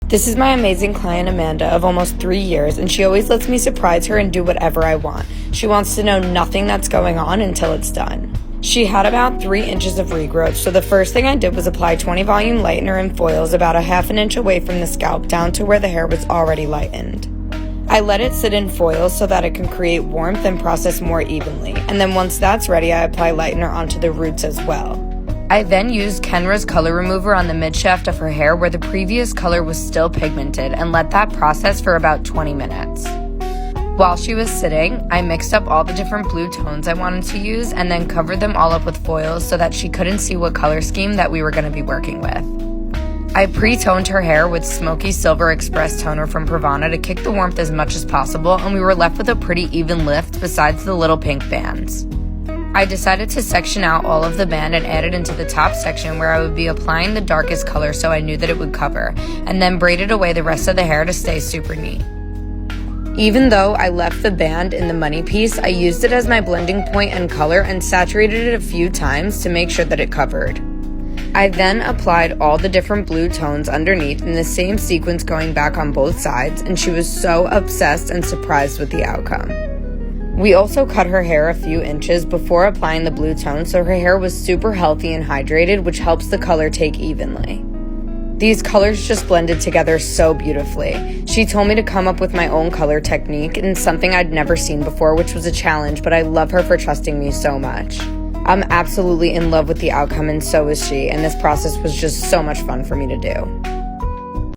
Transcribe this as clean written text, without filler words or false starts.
This is my amazing client Amanda of almost 3 years, and she always lets me surprise her and do whatever I want. She wants to know nothing that's going on until it's done. She had about 3 inches of regrowth, so the first thing I did was apply 20 volume lightener and foils about a half an inch away from the scalp down to where the hair was already lightened. I let it sit in foils so that it can create warmth and process more evenly, and then once that's ready, I apply lightener onto the roots as well. I then used Kenra's color remover on the mid-shaft of her hair where the previous color was still pigmented and let that process for about 20 minutes. While she was sitting, I mixed up all the different blue tones I wanted to use and then covered them all up with foils so that she couldn't see what color scheme that we were going to be working with. I pre-toned her hair with Smoky Silver Express toner from Pravana to kick the warmth as much as possible, and we were left with a pretty even lift besides the little pink bands. I decided to section out all of the band and add it into the top section where I would be applying the darkest color so I knew that it would cover, and then braided away the rest of the hair to stay super neat. Even though I left the band in the money piece, I used it as my blending point and color and saturated it a few times to make sure that it covered. I then applied all the different blue tones underneath in the same sequence going back on both sides, and she was so obsessed and surprised with the outcome. We also cut her hair a few inches before applying the blue tone so her hair was super healthy and hydrated, which helps the color take evenly. These colors just blended together so beautifully. She told me to come up with my own color technique and something I'd never seen before, which was a challenge, but I love her for trusting me so much. I'm absolutely in love with the outcome and so is she, and this process was just so much fun for me to do.